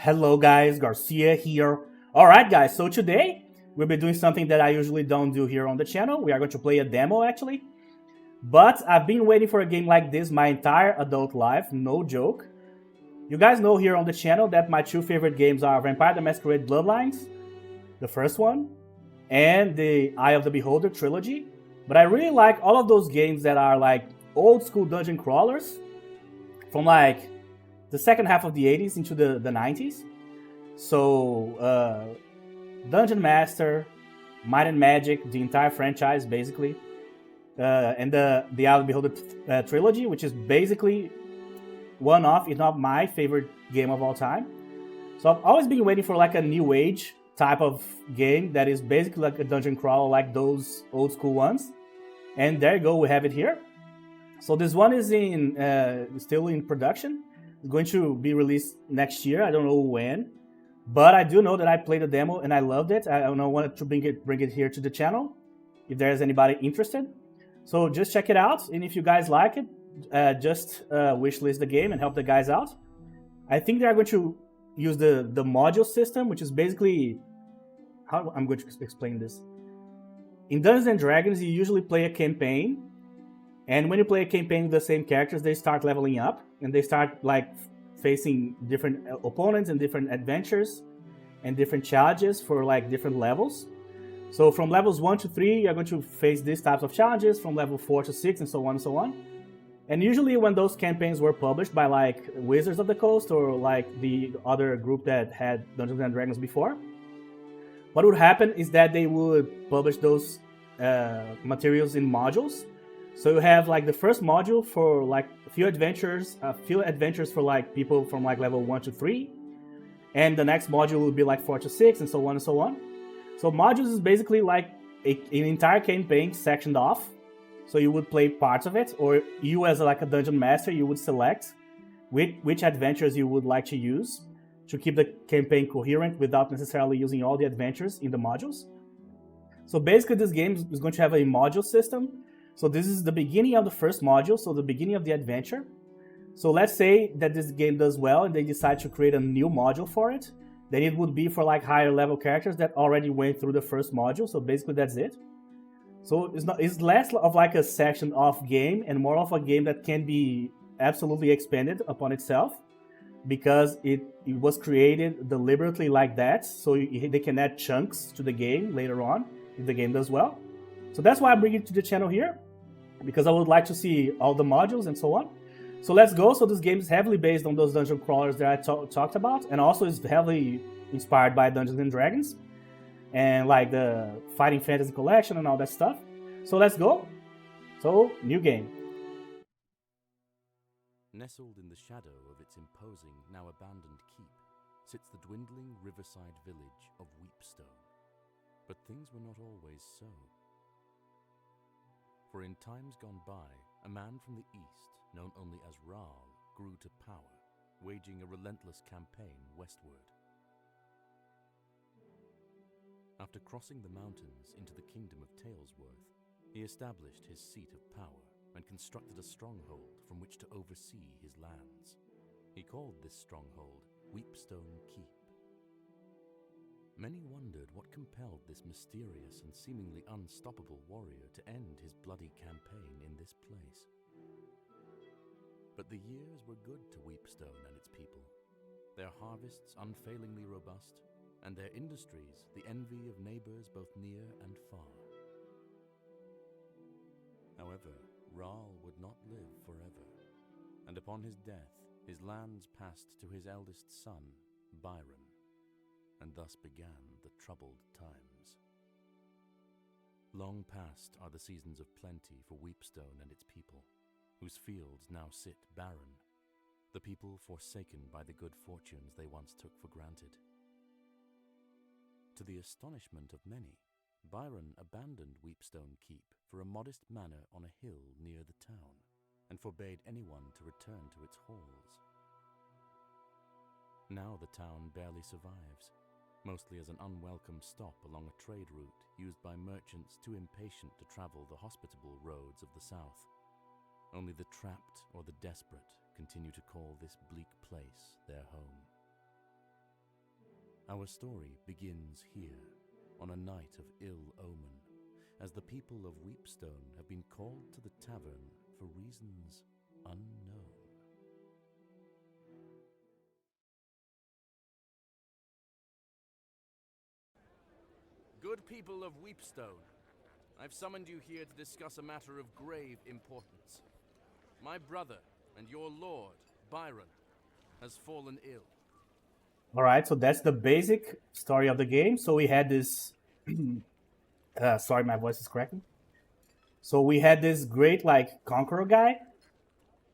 Hello guys, Garcia here. Alright guys, so today we'll be doing something that I usually don't do here on the channel. We are going to play a demo actually. But I've been waiting for a game like this my entire adult life, no joke. You guys know here on the channel that my two favorite games are Vampire the Masquerade Bloodlines, the first one, and the Eye of the Beholder trilogy. But I really like all of those games that are like old school dungeon crawlers from like the second half of the 80s into the 90s. So, Dungeon Master, Might and Magic, the entire franchise basically, and the Eye of the Beholder trilogy, which is basically one of, if not my favorite game of all time. So I've always been waiting for like a new age type of game that is basically like a dungeon crawler like those old school ones. And there you go, we have it here. So this one is still in production. It's going to be released next year. I don't know when, but I do know that I played the demo and I loved it. I wanted to bring it here to the channel if there's anybody interested. So just check it out, and if you guys like it, just wishlist the game and help the guys out. I think they are going to use the module system, which is basically how I'm going to explain this. In Dungeons and Dragons, you usually play a campaign, and when you play a campaign with the same characters, they start leveling up and they start like facing different opponents and different adventures and different challenges for like different levels. So from levels 1 to 3, you're going to face these types of challenges, from level 4 to 6, and so on and so on. And usually when those campaigns were published by like Wizards of the Coast or like the other group that had Dungeons and Dragons before, what would happen is that they would publish those materials in modules. So you have like the first module for like a few adventures for like people from like level 1 to 3, and the next module will be like 4 to 6, and so on and so on. So modules is basically like an entire campaign sectioned off. So you would play parts of it, or you as like a dungeon master, you would select which adventures you would like to use to keep the campaign coherent without necessarily using all the adventures in the modules. So basically this game is going to have a module system. So this is the beginning of the first module, so the beginning of the adventure. So let's say that this game does well and they decide to create a new module for it. Then it would be for like higher level characters that already went through the first module. So basically that's it. So it's less of like a section of game and more of a game that can be absolutely expanded upon itself, because it was created deliberately like that. So they can add chunks to the game later on if the game does well. So that's why I bring it to the channel here, because I would like to see all the modules and so on. So let's go. So this game is heavily based on those dungeon crawlers that I talked about, and also is heavily inspired by Dungeons and Dragons and like the Fighting Fantasy collection and all that stuff. So let's go. So, new game. Nestled in the shadow of its imposing, now abandoned keep, sits the dwindling riverside village of Weepstone. But things were not always so. For in times gone by, a man from the east, known only as Raal, grew to power, waging a relentless campaign westward. After crossing the mountains into the kingdom of Talesworth, he established his seat of power and constructed a stronghold from which to oversee his lands. He called this stronghold Weepstone Keep. Many wondered what compelled this mysterious and seemingly unstoppable warrior to end his bloody campaign in this place. But the years were good to Weepstone and its people, their harvests unfailingly robust, and their industries the envy of neighbors both near and far. However, Raal would not live forever, and upon his death, his lands passed to his eldest son, Byron, and thus began the troubled times. Long past are the seasons of plenty for Weepstone and its people, whose fields now sit barren, the people forsaken by the good fortunes they once took for granted. To the astonishment of many, Byron abandoned Weepstone Keep for a modest manor on a hill near the town, and forbade anyone to return to its halls. Now the town barely survives, mostly as an unwelcome stop along a trade route used by merchants too impatient to travel the hospitable roads of the south. Only the trapped or the desperate continue to call this bleak place their home. Our story begins here, on a night of ill omen, as the people of Weepstone have been called to the tavern for reasons unknown. Good people of Weepstone, I've summoned you here to discuss a matter of grave importance. My brother and your lord, Byron, has fallen ill. Alright, so that's the basic story of the game. So we had this... sorry, my voice is cracking. So we had this great, like, conqueror guy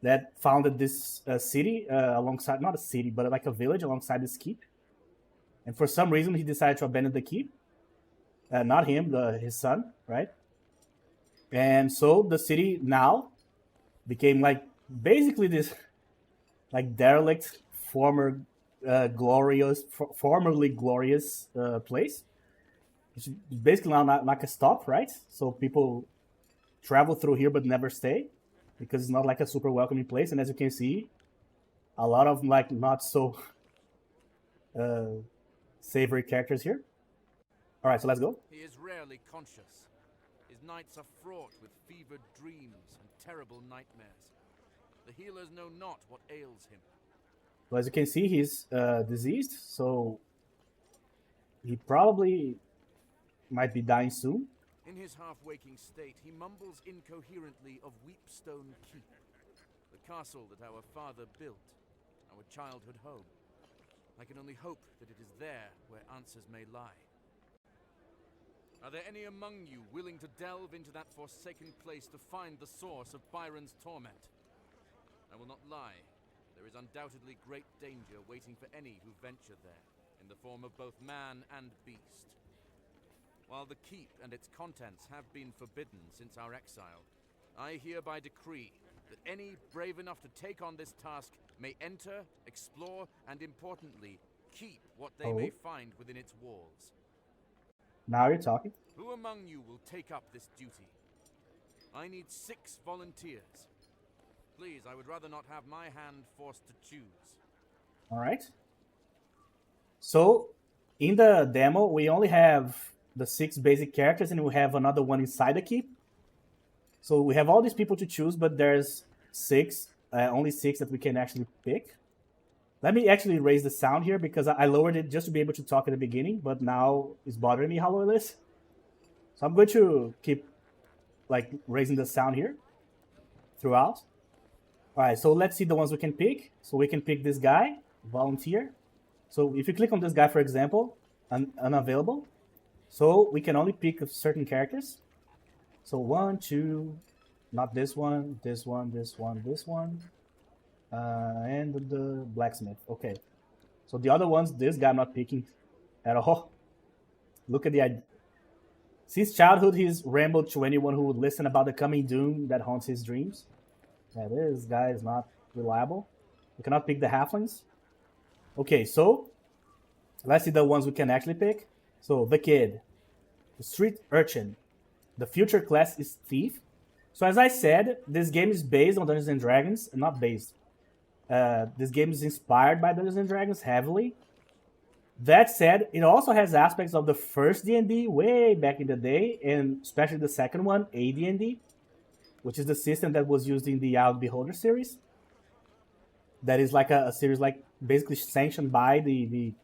that founded this city alongside... Not a city, but like a village alongside this keep. And for some reason, he decided to abandon the keep. Not him, his son, right? And so the city now became like basically this like derelict formerly glorious place. It's basically now not like a stop, right? So people travel through here but never stay because it's not like a super welcoming place. And as you can see, a lot of like not so savory characters here. All right, so let's go. He is rarely conscious. His nights are fraught with fevered dreams and terrible nightmares. The healers know not what ails him. So as you can see, he's diseased, so he probably might be dying soon. In his half-waking state, he mumbles incoherently of Weepstone Keep, the castle that our father built, our childhood home. I can only hope that it is there where answers may lie. Are there any among you willing to delve into that forsaken place to find the source of Byron's torment? I will not lie. There is undoubtedly great danger waiting for any who venture there, in the form of both man and beast. While the keep and its contents have been forbidden since our exile, I hereby decree that any brave enough to take on this task may enter, explore, and importantly, keep what they may find within its walls. Now you're talking. Who among you will take up this duty? I need 6 volunteers. Please, I would rather not have my hand forced to choose. All right. So in the demo, we only have the 6 basic characters and we have another one inside the keep. So we have all these people to choose, but there's 6, only 6 that we can actually pick. Let me actually raise the sound here because I lowered it just to be able to talk at the beginning, but now it's bothering me how low it is. So I'm going to keep like raising the sound here throughout. All right, so let's see the ones we can pick. So we can pick this guy, volunteer. So if you click on this guy, for example, unavailable. So we can only pick certain characters. So 1, 2, not this one, this one, this one, this one. And the blacksmith. Okay. So the other ones, this guy I'm not picking at all. Look at the idea. Since childhood, he's rambled to anyone who would listen about the coming doom that haunts his dreams. Yeah, this guy is not reliable. We cannot pick the halflings. Okay, so let's see the ones we can actually pick. So the kid, the street urchin, the future class is thief. So as I said, this game is based on Dungeons and Dragons, not based. This game is inspired by Dungeons and Dragons heavily. That said, it also has aspects of the first D&D way back in the day, and especially the second one, AD&D, which is the system that was used in the Eye of the Beholder series. That is like a series like basically sanctioned by the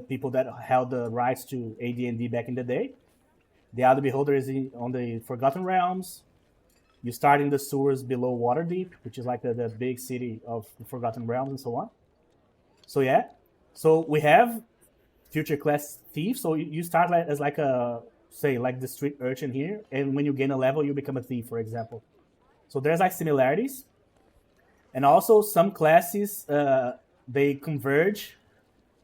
people that held the rights to AD&D back in the day. The Eye of the Beholder is on the Forgotten Realms. You start in the sewers below Waterdeep, which is like the big city of the Forgotten Realms and so on. So yeah, so we have future class thief. So you start as like a, say, like the street urchin here, and when you gain a level, you become a thief, for example. So there's like similarities. And also some classes, they converge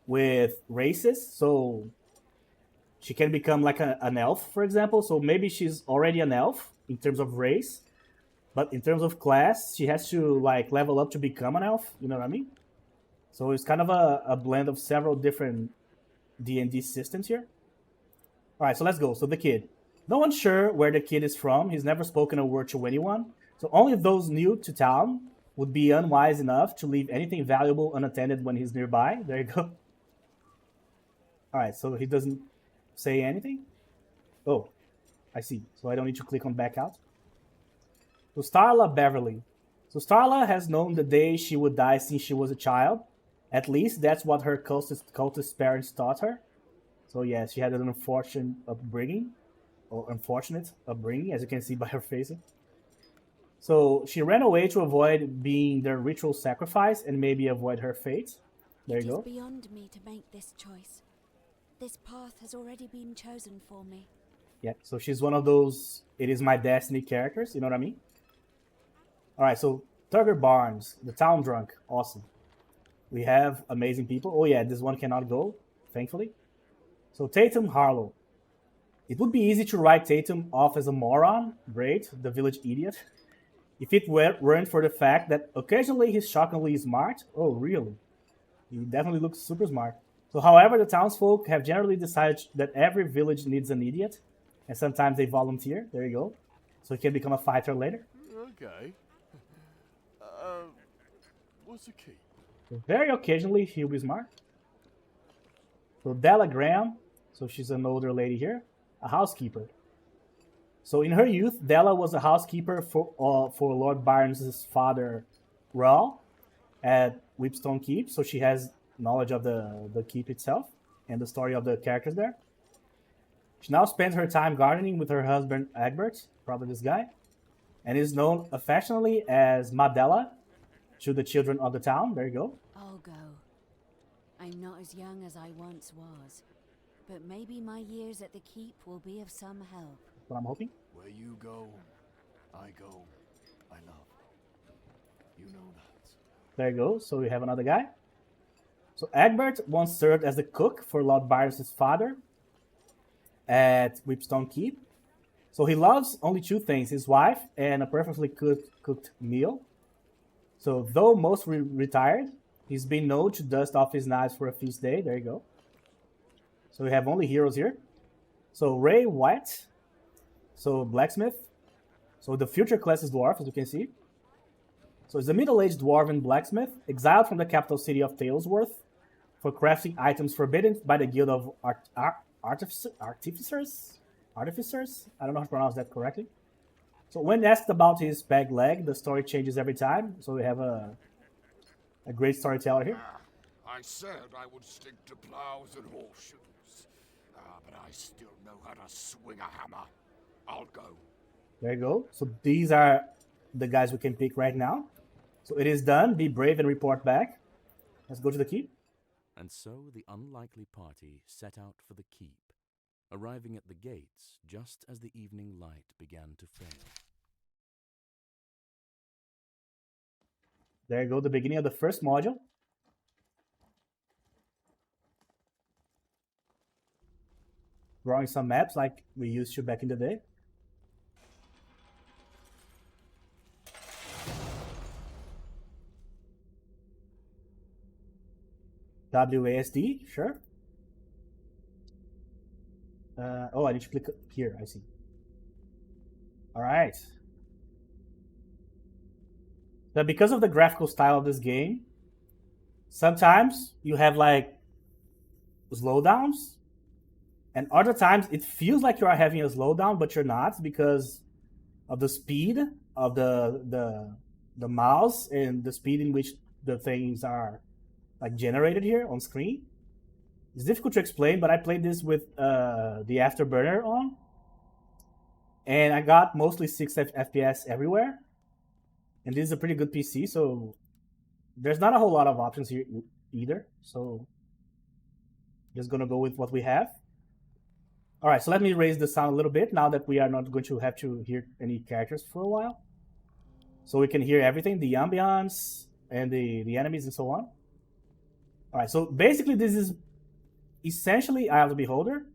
with races. So she can become like an elf, for example. So maybe she's already an elf in terms of race, but in terms of class, she has to like level up to become an elf. You know what I mean? So it's kind of a blend of several different D&D systems here. All right, so let's go. So the kid. No one's sure where the kid is from. He's never spoken a word to anyone. So only those new to town would be unwise enough to leave anything valuable unattended when he's nearby. There you go. Alright, so he doesn't say anything. Oh, I see. So I don't need to click on back out. So Starla Beverly. So Starla has known the day she would die since she was a child. At least that's what her cultist parents taught her. So yeah, she had an unfortunate upbringing. Or unfortunate upbringing, as you can see by her face. So she ran away to avoid being their ritual sacrifice and maybe avoid her fate. There you go. It is beyond me to make this choice. This path has already been chosen for me. Yeah, so she's one of those it is my destiny characters, you know what I mean? Alright, so Tugger Barnes, the town drunk, awesome. We have amazing people. Oh yeah, this one cannot go, thankfully. So Tatum Harlow. It would be easy to write Tatum off as a moron, great, the village idiot, if it weren't for the fact that occasionally he's shockingly smart. Oh, really? He definitely looks super smart. So, however, the townsfolk have generally decided that every village needs an idiot, and sometimes they volunteer. There you go. So he can become a fighter later. Okay. What's the key? So very occasionally, he'll be smart. So Della Graham, so she's an older lady here, a housekeeper. So in her youth, Della was a housekeeper for Lord Byron's father, Rahl, at Weepstone Keep. So she has knowledge of the keep itself and the story of the characters there. She now spends her time gardening with her husband, Egbert, probably this guy, and is known affectionately as Madella to the children of the town. There you go. I'll go. I'm not as young as I once was, but maybe my years at the keep will be of some help. That's what I'm hoping. Where you go, I go. I love. You know that. There you go. So we have another guy. So Egbert once served as the cook for Lord Byron's father at Weepstone Keep. So he loves only two things, his wife and a perfectly cooked meal. So though mostly retired, he's been known to dust off his knives for a feast day. There you go. So we have only heroes here. So Ray White. So blacksmith. So the future class is dwarf, as you can see. So he's a middle-aged dwarven blacksmith, exiled from the capital city of Talesworth for crafting items forbidden by the Guild of Artificers? I don't know how to pronounce that correctly. So when asked about his peg leg, the story changes every time. So we have a great storyteller here. I said I would stick to plows and horseshoes. But I still know how to swing a hammer. I'll go. There you go. So these are the guys we can pick right now. So it is done. Be brave and report back. Let's go to the keep. And so the unlikely party set out for the keep, arriving at the gates just as the evening light began to fail. There you go, the beginning of the first module. Drawing some maps like we used to back in the day. WASD, sure. Oh, I need to click here, I see. All right. Now, because of the graphical style of this game, sometimes you have like slowdowns, and other times it feels like you are having a slowdown, but you're not because of the speed of the mouse and the speed in which the things are like generated here on screen. It's difficult to explain, but I played this with the Afterburner on, and I got mostly 6 FPS everywhere. And this is a pretty good PC, so there's not a whole lot of options here either. So just gonna go with what we have. All right, so let me raise the sound a little bit now that we are not going to have to hear any characters for a while. So we can hear everything, the ambience and the enemies and so on. All right, so basically this is essentially Eye of the Beholder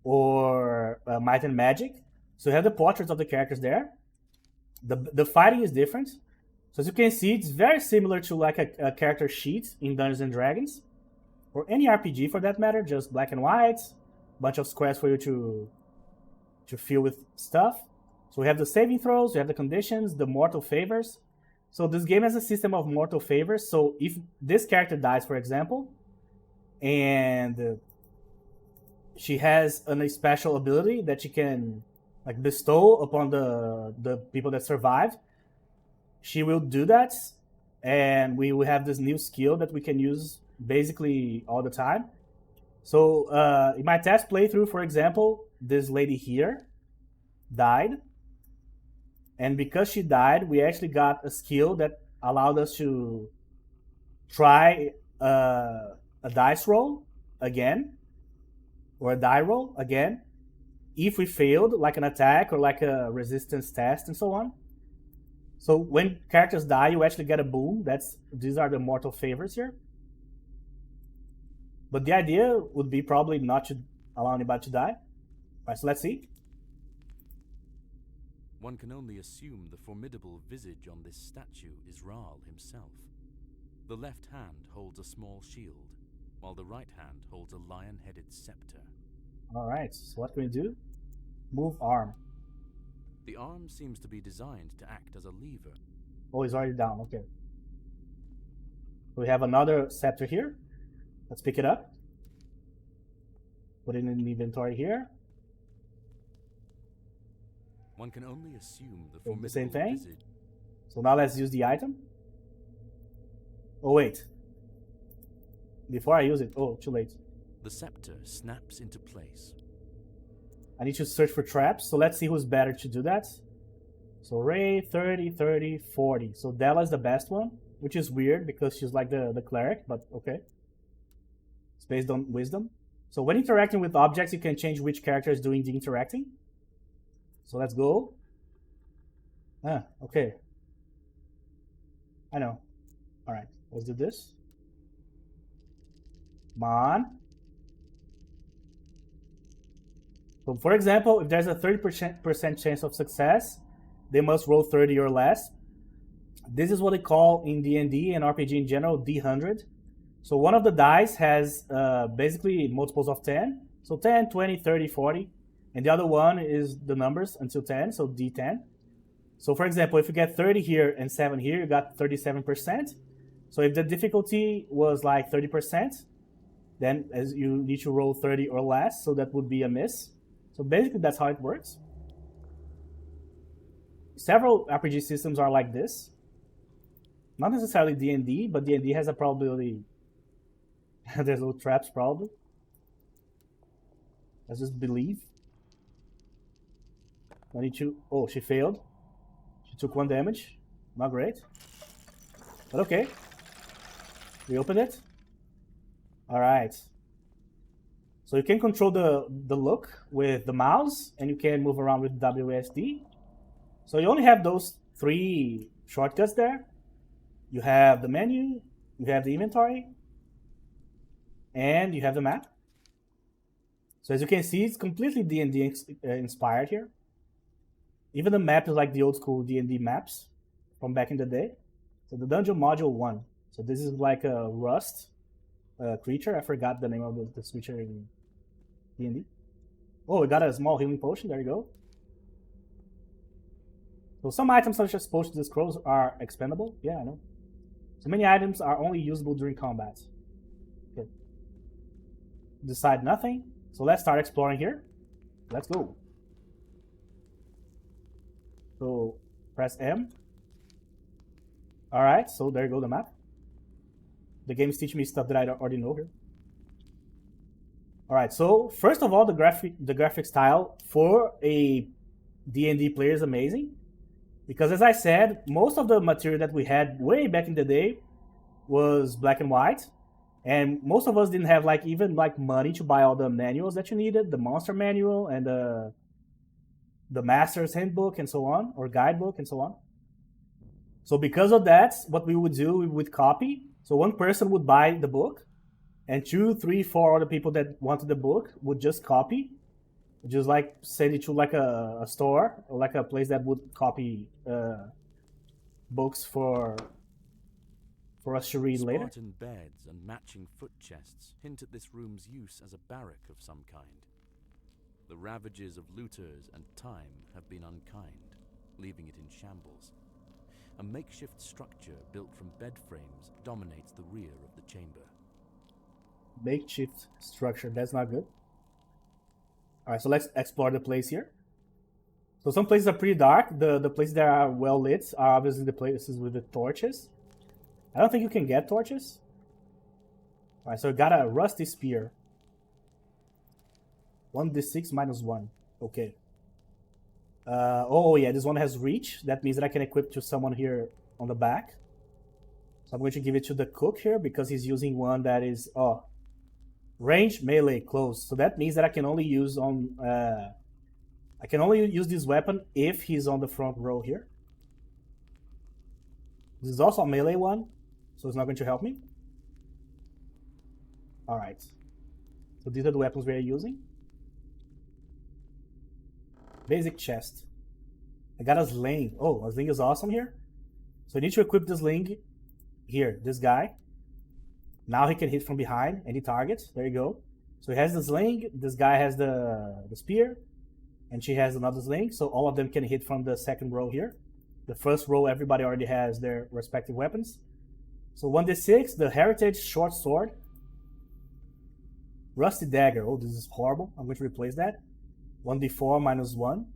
or Might and Magic. So you have the portraits of the characters there. The fighting is different. So as you can see, it's very similar to like a character sheet in Dungeons and Dragons, or any RPG for that matter, just black and white, bunch of squares for you to fill with stuff. So we have the saving throws, we have the conditions, the mortal favors. So this game has a system of mortal favors. So if this character dies, for example, and she has a special ability that she can like bestow upon the people that survived. She will do that, and we will have this new skill that we can use basically all the time. So in my test playthrough, for example, this lady here died, and because she died, we actually got a skill that allowed us to try a dice roll again, or a die roll again, if we failed, like an attack or like a resistance test and so on. So when characters die, you actually get a boom. These are the mortal favors here. But the idea would be probably not to allow anybody to die. Alright, so let's see. One can only assume the formidable visage on this statue is Rahl himself. The left hand holds a small shield, while the right hand holds a lion-headed scepter. Alright, so what can we do? Move arm. The arm seems to be designed to act as a lever. Oh, he's already down, okay. We have another scepter here. Let's pick it up. Put it in the inventory here. One can only assume the The formidable same thing? visage. So now let's use the item. Oh, wait. Before I use it, oh, too late. The scepter snaps into place. I need to search for traps, so let's see who's better to do that. So Ray, 30, 30, 40. So Della's the best one, which is weird because she's like the cleric, but okay. It's based on wisdom. So when interacting with objects, you can change which character is doing the interacting. So let's go. Ah, okay. I know. Alright, let's do this. Come on. So for example, if there's a 30% chance of success, they must roll 30 or less. This is what they call in D&D and RPG in general, D100. So one of the dice has basically multiples of 10. So 10, 20, 30, 40. And the other one is the numbers until 10, so D10. So for example, if you get 30 here and 7 here, you got 37%. So if the difficulty was like 30%, then as you need to roll 30 or less, so that would be a miss. So basically that's how it works. Several RPG systems are like this. Not necessarily D&D, but D&D has a probability. There's no traps probably. Let's just believe. I need to... Oh, she failed. She took 1 damage. Not great. But okay. We open it. Alright. So you can control the look with the mouse, and you can move around with WSD. So you only have those 3 shortcuts there. You have the menu, you have the inventory, and you have the map. So as you can see, it's completely D&D inspired here. Even the map is like the old school D&D maps from back in the day. So the dungeon module 1. So this is like a rust creature. I forgot the name of this creature in D&D. Oh, we got a small healing potion. There you go. So some items such as potions and scrolls are expendable. Yeah, I know. So many items are only usable during combat. Okay. Decide nothing. So let's start exploring here. Let's go. So press M. Alright, so there you go, the map. The game is teaching me stuff that I already know here. Alright, so first of all, the graphic style for a D&D player is amazing. Because as I said, most of the material that we had way back in the day was black and white. And most of us didn't have like even like money to buy all the manuals that you needed, the monster manual and the master's handbook and so on, or guidebook and so on. So because of that, what we would do, we would copy. So one person would buy the book, and 2, 3, 4 other people that wanted the book would just copy. Just like send it to like a store or like a place that would copy books for us to read later. Spartan beds and matching foot chests hint at this room's use as a barrack of some kind. The ravages of looters and time have been unkind, leaving it in shambles. A makeshift structure built from bed frames dominates the rear of the chamber. Makeshift structure. That's not good. Alright, so let's explore the place here. So some places are pretty dark. The places that are well lit are obviously the places with the torches. I don't think you can get torches. Alright, so I got a rusty spear. 1d6 minus 1. Okay. Oh yeah, this one has reach. That means that I can equip to someone here on the back. So I'm going to give it to the cook here because he's using one that is range, melee, close. So that means that I can only use on I can only use this weapon if he's on the front row here. This is also a melee one, so it's not going to help me. Alright. So these are the weapons we are using. Basic chest. I got a sling. Oh, a sling is awesome here. So I need to equip the sling here, this guy. Now he can hit from behind any target. There you go. So he has the sling, this guy has the spear, and she has another sling. So all of them can hit from the second row here. The first row, everybody already has their respective weapons. So 1d6, the heritage short sword. Rusty dagger. Oh, this is horrible. I'm going to replace that. 1d4 minus 1.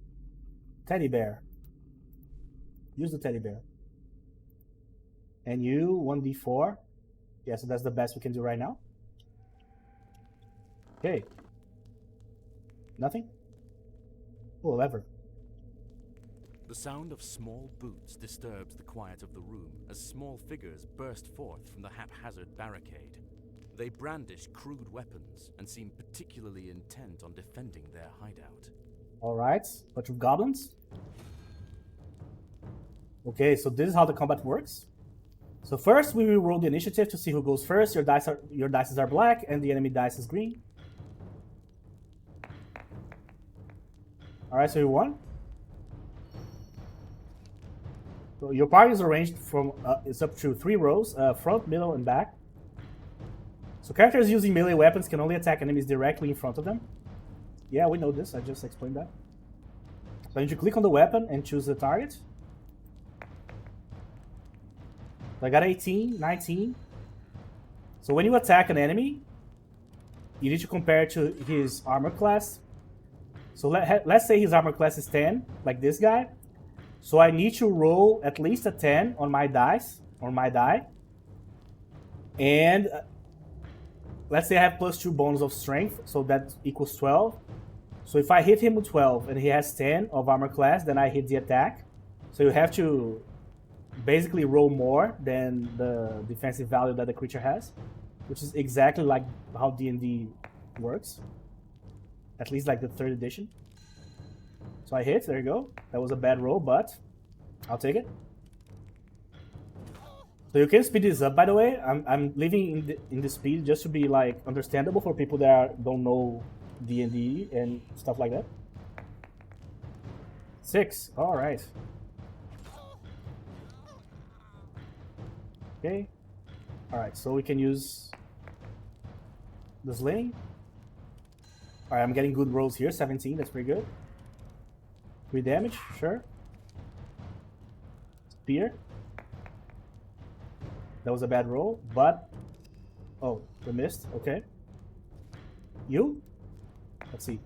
Teddy bear. Use the teddy bear. And you, 1d4. Yeah, so that's the best we can do right now. Okay. Nothing? Oh, lever. The sound of small boots disturbs the quiet of the room as small figures burst forth from the haphazard barricade. They brandish crude weapons and seem particularly intent on defending their hideout. Alright, bunch of goblins. Okay, so this is how the combat works. So first we will roll the initiative to see who goes first. Your dice are black and the enemy dice is green. Alright, so you won. So your party is arranged from it's up to 3 rows, front, middle, and back. So characters using melee weapons can only attack enemies directly in front of them. Yeah, we know this. I just explained that. So I need to click on the weapon and choose the target. So I got 18, 19. So when you attack an enemy, you need to compare it to his armor class. So let's say his armor class is 10, like this guy. So I need to roll at least a 10 on my dice, on my die. And let's say I have plus 2 bonus of strength, so that equals 12. So if I hit him with 12 and he has 10 of armor class, then I hit the attack. So you have to basically roll more than the defensive value that the creature has, which is exactly like how D&D works. At least like the 3rd edition. So I hit, there you go. That was a bad roll, but I'll take it. So you can speed this up, by the way. I'm leaving in the speed just to be like understandable for people that don't know D&D and stuff like that. 6, all right. Okay, all right. So we can use the sling. All right, I'm getting good rolls here. 17, that's pretty good. 3 damage, sure. Spear. That was a bad roll, but... Oh, we missed. Okay. You? Let's see.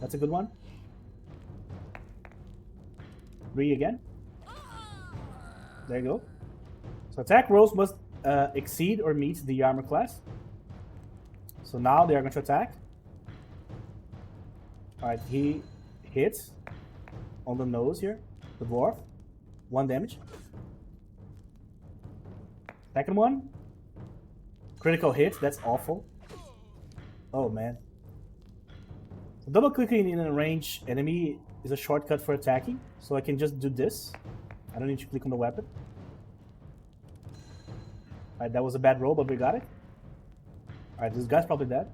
That's a good one. 3 again. There you go. So attack rolls must exceed or meet the armor class. So now they are going to attack. Alright, he hits on the nose here. The dwarf. 1 damage. Second one. Critical hit. That's awful. Oh, man. So double clicking in a ranged enemy is a shortcut for attacking. So I can just do this. I don't need to click on the weapon. Alright, that was a bad roll, but we got it. Alright, this guy's probably dead.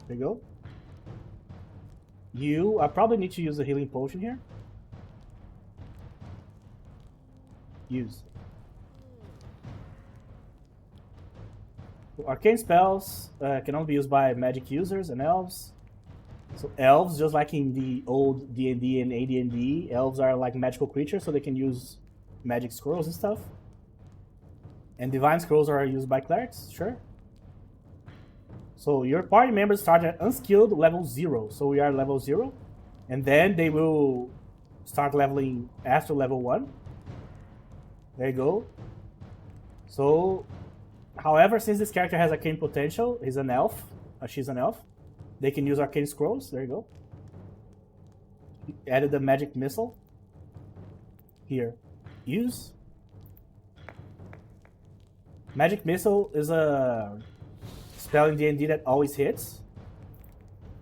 There you go. I probably need to use a healing potion here. Use. Arcane spells can only be used by magic users and elves. So elves, just like in the old D&D and AD&D, elves are like magical creatures, so they can use magic scrolls and stuff. And divine scrolls are used by clerics, sure. So your party members start at unskilled level 0. So we are level 0. And then they will start leveling after level 1. There you go. So, however, since this character has arcane potential, he's an elf. She's an elf. They can use arcane scrolls. There you go. Added the magic missile. Here. Use. Magic missile is a spell in D&D that always hits.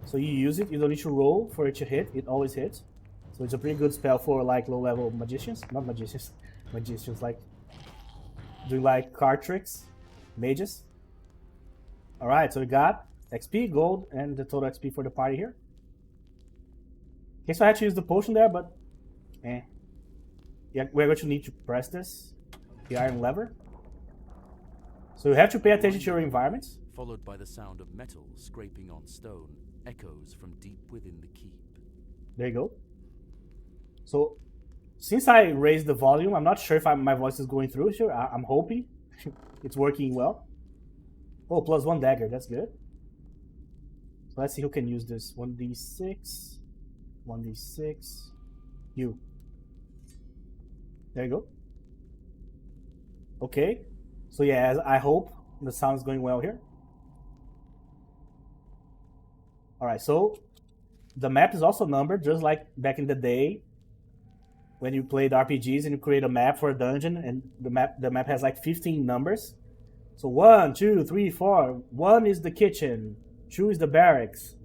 So you use it, you don't need to roll for it to hit, it always hits. So it's a pretty good spell for like low level magicians. Not magicians. Magicians like doing like card tricks. Mages. Alright, so we got XP, gold, and the total XP for the party here. Okay, so I had to use the potion there, but yeah, we're going to need to press this. The iron lever. So you have to pay attention to your environment. Followed by the sound of metal scraping on stone, echoes from deep within the keep. There you go. So, since I raised the volume, I'm not sure if my voice is going through here. I'm hoping it's working well. Oh, +1 dagger, that's good. So let's see who can use this. 1d6. 1d6. You. There you go. Okay. So yeah, I hope the sound is going well here. Alright, so the map is also numbered, just like back in the day when you played RPGs and you create a map for a dungeon, and the map has like 15 numbers. So 1, 2, 3, 4. 1 is the kitchen, 2 is the barracks,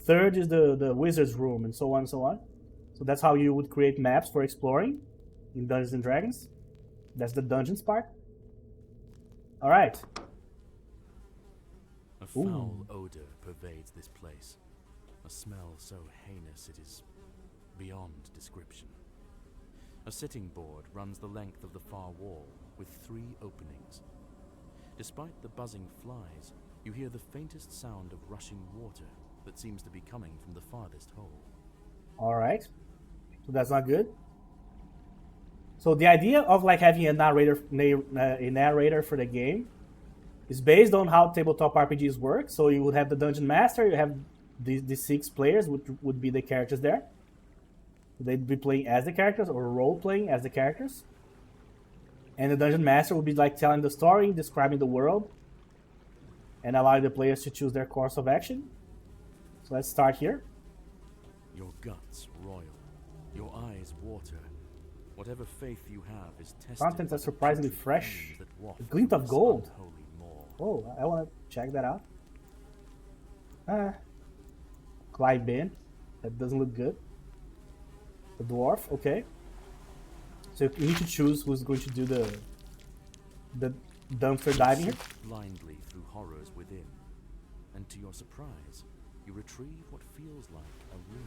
3rd is the wizard's room, and so on and so on. So that's how you would create maps for exploring in Dungeons and Dragons. That's the dungeons part. Alright. A foul odor pervades this place. A smell so heinous it is beyond description. A sitting board runs the length of the far wall with 3 openings. Despite the buzzing flies, you hear the faintest sound of rushing water that seems to be coming from the farthest hole. Alright. So that's not good. So the idea of like having a narrator for the game is based on how tabletop RPGs work. So you would have the dungeon master, you have the 6 players, which would be the characters there. They'd be playing as the characters or role playing as the characters. And the dungeon master would be like telling the story, describing the world, and allowing the players to choose their course of action. So let's start here. Your guts roil, your eyes water. Whatever faith you have is tested. Contents are surprisingly fresh. That waft A glint of this gold. unholy maw. Oh, I want to check that out. Clyde bin. That doesn't look good. The dwarf, okay. So you need to choose who's going to do the dumpster diving here. Sift blindly through horrors within, and to your surprise, you retrieve what feels like a ring.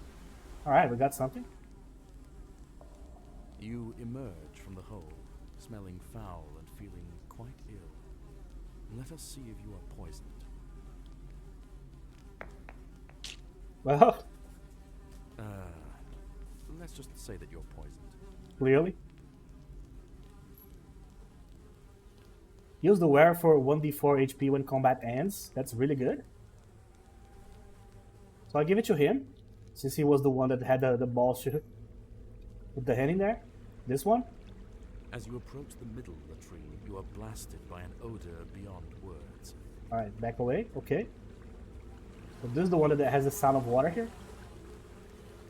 Alright, we got something. You emerge from the hole, smelling foul and feeling quite ill. Let us see if you are poisoned. Well, Let's just say that you're poisoned. clearly. Use the wearer for 1d4 HP when combat ends. That's really good. So I'll give it to him, since he was the one that had the ball shoot. Put the hand in there. This one. As you approach the middle of the tree, you are blasted by an odor beyond words. Alright, back away. Okay. So this is the one that has the sound of water here.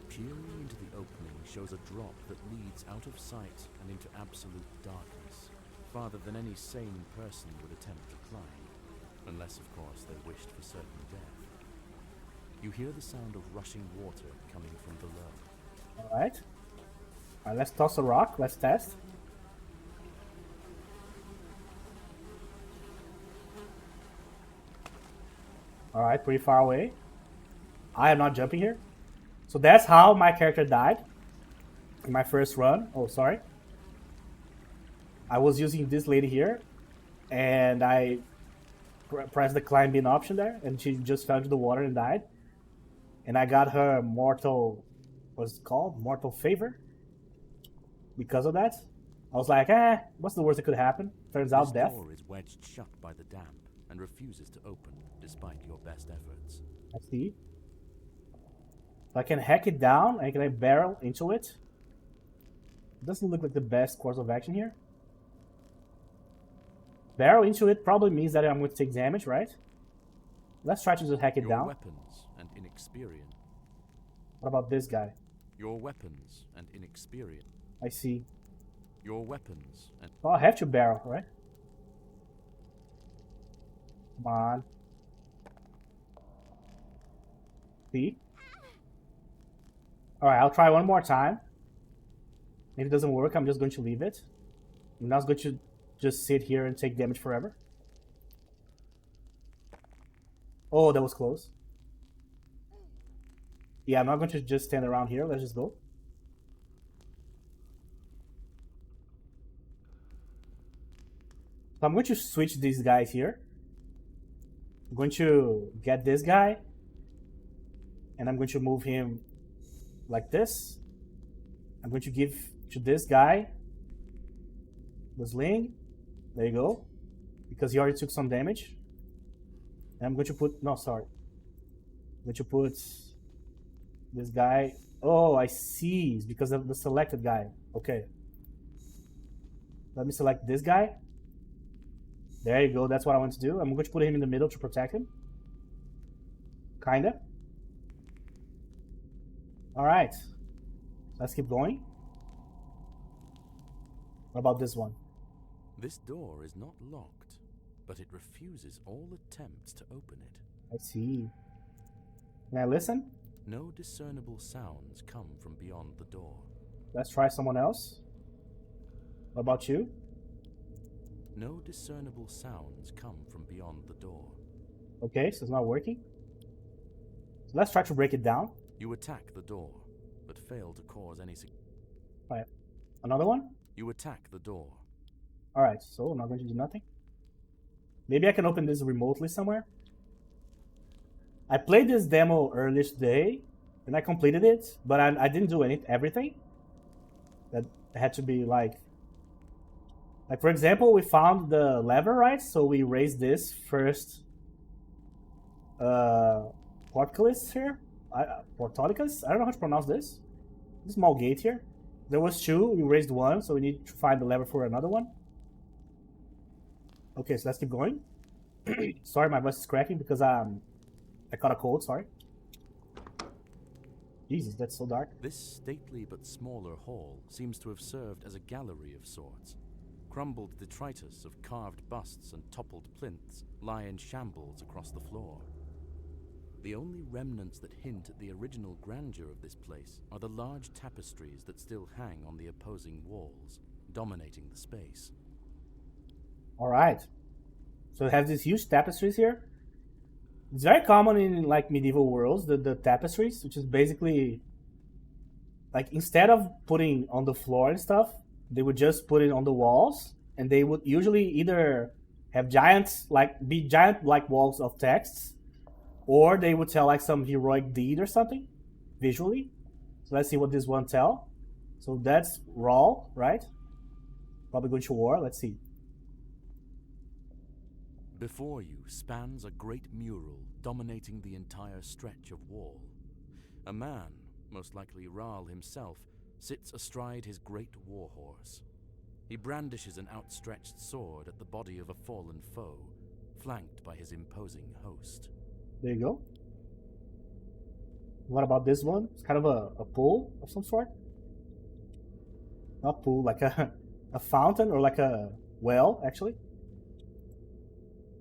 Peering into the opening shows a drop that leads out of sight and into absolute darkness, farther than any sane person would attempt to climb, unless, of course, they wished for certain death. You hear the sound of rushing water coming from below. Alright. Alright, let's toss a rock. Let's test. Alright, pretty far away. I am not jumping here. So that's how my character died in my first run. Oh, sorry. I was using this lady here, and I pressed the climb in option there, and she just fell into the water and died. And I got her mortal, what's it called? Mortal favor. Because of that. I was like, what's the worst that could happen? Turns out This death. door is wedged shut by the damp and refuses to open despite your best efforts. I see. So I can hack it down and can I barrel into it? Doesn't look like the best course of action here. Barrel into it probably means that I'm going to take damage, right? Let's try to just hack it Your down. weapons and inexperience. What about this guy? Your weapons and inexperience. I see. Your weapons and Oh, I have to barrel, right? Come on. See? Alright, I'll try one more time. If it doesn't work, I'm just going to leave it. I'm not going to just sit here and take damage forever. Oh, that was close. Yeah, I'm not going to just stand around here. Let's just go. So I'm going to switch these guys here. I'm going to get this guy. And I'm going to move him like this. I'm going to give to this guy the sling. There you go. Because he already took some damage. And I'm going to put... No, sorry. I'm going to put this guy... Oh, I see. It's because of the selected guy. Okay. Let me select this guy. There you go. That's what I want to do. I'm going to put him in the middle to protect him. Kinda. Alright. Let's keep going. What about this one? this door is not locked, but it refuses all attempts to open it. I see. Can I listen? No discernible sounds come from beyond the door. Let's try someone else. What about you? No discernible sounds come from beyond the door. Okay, so it's not working. So let's try to break it down. You attack the door, but fail to cause any... Alright. Another one? You attack the door. Alright, so I'm not going to do nothing. Maybe I can open this remotely somewhere. I played this demo earlier today, and I completed it, but I didn't do everything. That had to be like for example, we found the lever, right? So we raised this first portcullis here. Portolicus? I don't know how to pronounce this. This small gate here. There was two, we raised one, so we need to find the lever for another one. Okay, so let's keep going. Sorry, my voice is cracking because I caught a cold, sorry. Jesus, that's so dark. This stately but smaller hall seems to have served as a gallery of sorts. Crumbled detritus of carved busts and toppled plinths lie in shambles across the floor. The only remnants that hint at the original grandeur of this place are the large tapestries that still hang on the opposing walls, dominating the space. Alright. So it has these huge tapestries here. It's very common in like medieval worlds, the tapestries, which is basically like instead of putting on the floor and stuff, they would just put it on the walls, and they would usually either have giant walls of texts, or they would tell like some heroic deed or something visually. So let's see what this one tell. So that's Raw, right? Probably going to war. Let's see. Before you spans a great mural dominating the entire stretch of wall. A man, most likely Rahl himself, sits astride his great warhorse. He brandishes an outstretched sword at the body of a fallen foe, flanked by his imposing host. There you go. What about this one? It's kind of a pool of some sort. Not pool, like a fountain or like a well, actually.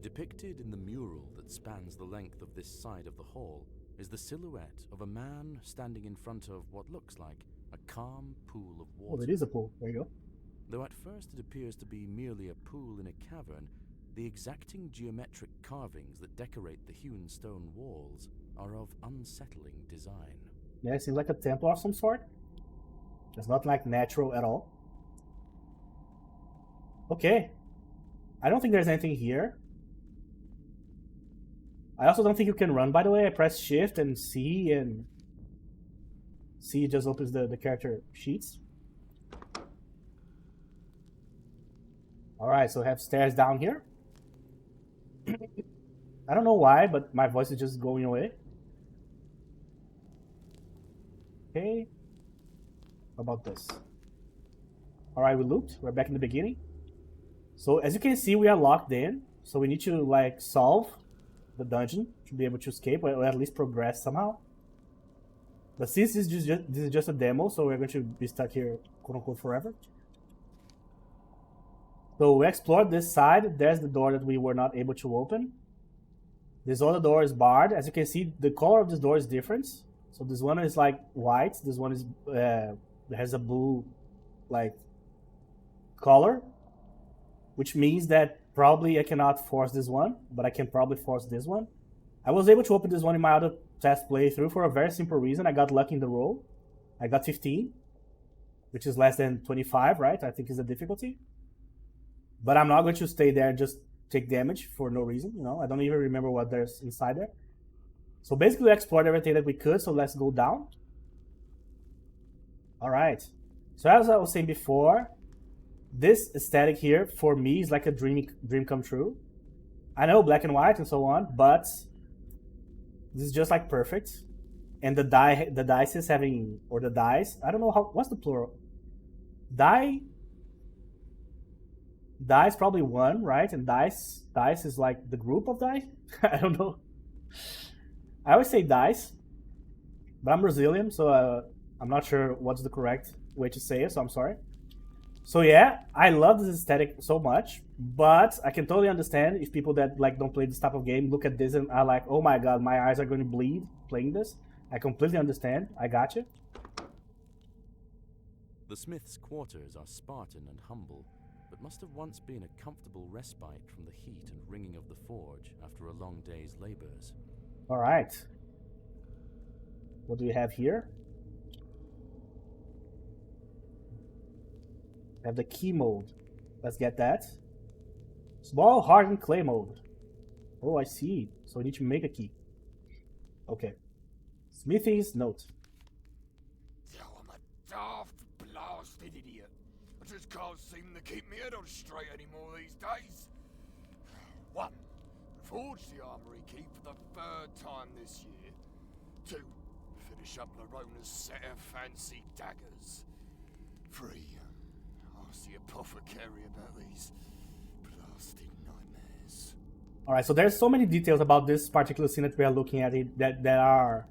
Depicted in the mural that spans the length of this side of the hall is the silhouette of a man standing in front of what looks like a calm pool of water. Oh, it is a pool. There you go. Though at first it appears to be merely a pool in a cavern, the exacting geometric carvings that decorate the hewn stone walls are of unsettling design. Yeah, it seems like a temple of some sort. It's not like natural at all. Okay. I don't think there's anything here. I also don't think you can run, by the way. I press shift and C, and C just opens the character sheets. Alright, so we have stairs down here. I don't know why, but my voice is just going away. Okay. How about this? Alright, we looped. We're back in the beginning. So as you can see, we are locked in. So we need to like solve the dungeon to be able to escape, or at least progress somehow. But since this is just a demo, so we're going to be stuck here, quote unquote, forever. So we explored this side. There's the door that we were not able to open. This other door is barred. As you can see, the color of this door is different. So this one is like white. This one is has a blue like color, which means that probably I cannot force this one, but I can probably force this one. I was able to open this one in my other test playthrough for a very simple reason. I got lucky in the roll. I got 15, which is less than 25, right? I think is the difficulty. But I'm not going to stay there and just take damage for no reason, you know? I don't even remember what there's inside there. So basically we explored everything that we could, so let's go down. Alright. So as I was saying before, this aesthetic here, for me, is like a dream come true. I know black and white and so on, but this is just like perfect. And the dice is having, or the dice, I don't know how, what's the plural? Die is probably one, right? And dice is like the group of dice? I don't know. I always say dice, but I'm Brazilian, so I'm not sure what's the correct way to say it, so I'm sorry. So yeah, I love this aesthetic so much, but I can totally understand if people that like don't play this type of game look at this and are like, oh my god, my eyes are going to bleed playing this. I completely understand. I got you. The smith's quarters are Spartan and humble, but must have once been a comfortable respite from the heat and ringing of the forge after a long day's labors. All right. What do we have here? We have the key mode. Let's get that. Small hardened clay mode. Oh, I see. So we need to make a key. Okay. Smithy's note. Oh, I'm a daft, blasted idiot. I just can't seem to keep my head on straight anymore these days. 1. Forge the armory key for the 3rd time this year. 2. Finish up Larona's set of fancy daggers. 3. Ask the apothecary about these blasted nightmares. Alright, so there's so many details about this particular scene that we are looking at it that are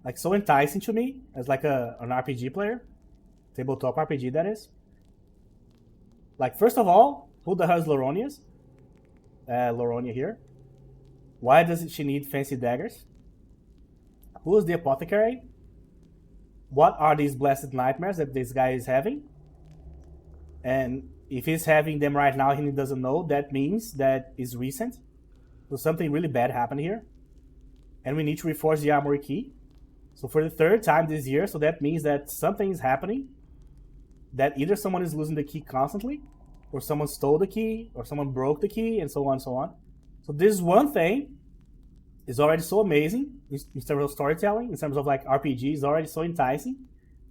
like so enticing to me as like an RPG player. Tabletop RPG, that is. Like, first of all, who the hell is Loronia's? Loronia here. Why does she need fancy daggers? Who is the apothecary? What are these blessed nightmares that this guy is having? And if he's having them right now and he doesn't know, that means that it's recent. So something really bad happened here. And we need to reforge the armory key. So for the 3rd time this year, so that means that something is happening. That either someone is losing the key constantly, or someone stole the key, or someone broke the key, and so on and so on. So this one thing is already so amazing in terms of storytelling, in terms of like RPG, is already so enticing.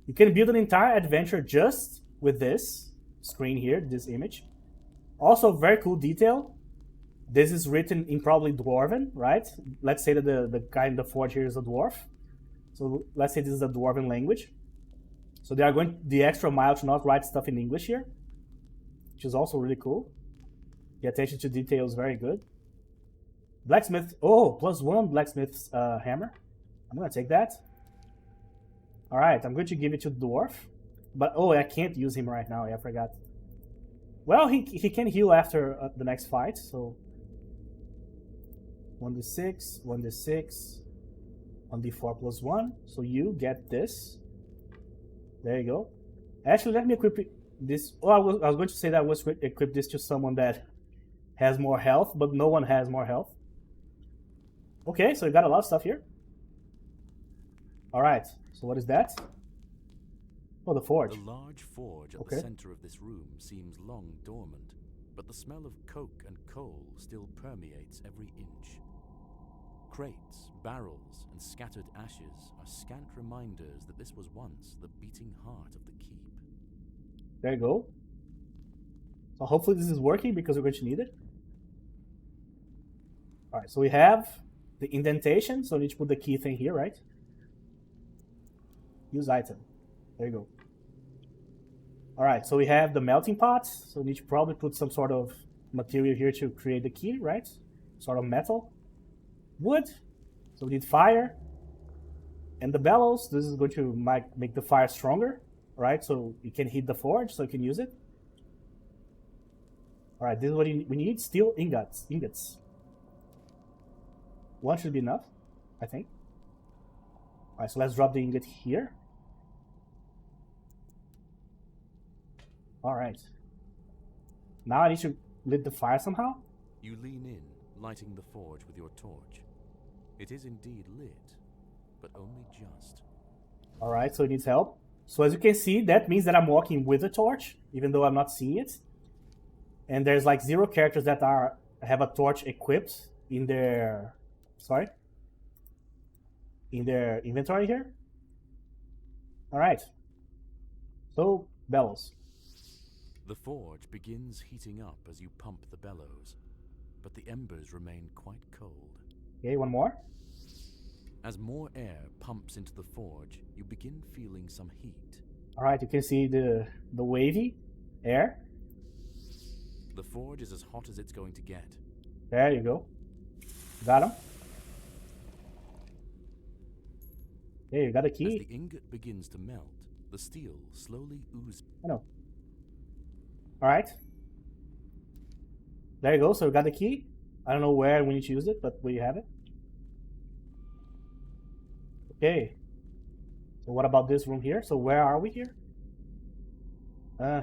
You can build an entire adventure just with this screen here, this image. Also, very cool detail. This is written in probably Dwarven, right? Let's say that the guy in the forge here is a dwarf. So let's say this is a Dwarven language. So they are going the extra mile to not write stuff in English here, which is also really cool. The attention to detail is very good. Blacksmith, oh, +1 blacksmith's hammer. I'm gonna take that. All right, I'm going to give it to the dwarf. But, oh, I can't use him right now, I forgot. Well, he can heal after the next fight, so 1d6, 1d6, 1d4 +1. So you get this. There you go. Actually, let me equip this. Oh, I was going to say that I was equip this to someone that has more health, but no one has more health. Okay, so you got a lot of stuff here. All right, so what is that? Oh, the forge. The large forge at the center of this room seems long dormant, but the smell of coke and coal still permeates every inch. Crates, barrels, and scattered ashes are scant reminders that this was once the beating heart of the keep. There you go. So hopefully this is working because we're going to need it. Alright, so we have the indentation, so we need to put the key thing here, right? Use item. There you go. Alright, so we have the melting pot, so we need to probably put some sort of material here to create the key, right? Sort of metal. Wood, so we need fire. And the bellows, this is going to make the fire stronger, right? So you can heat the forge, so you can use it. Alright, this is what we need. Steel ingots. One should be enough, I think. Alright, so let's drop the ingot here. Alright. Now I need to lit the fire somehow. You lean in, lighting the forge with your torch. It is indeed lit, but only just. Alright, so it needs help. So as you can see, that means that I'm walking with a torch, even though I'm not seeing it. And there's like 0 characters that have a torch equipped in their inventory here. Alright. So, bellows. The forge begins heating up as you pump the bellows, but the embers remain quite cold. Okay, one more. As more air pumps into the forge, you begin feeling some heat. Alright, you can see the wavy air. The forge is as hot as it's going to get. There you go. Got him. Okay, you got a As key. the ingot begins to melt, the steel slowly oozes. I know. Alright. There you go, so we got the key. I don't know where we need to use it, but we have it. Okay. So what about this room here? So where are we here?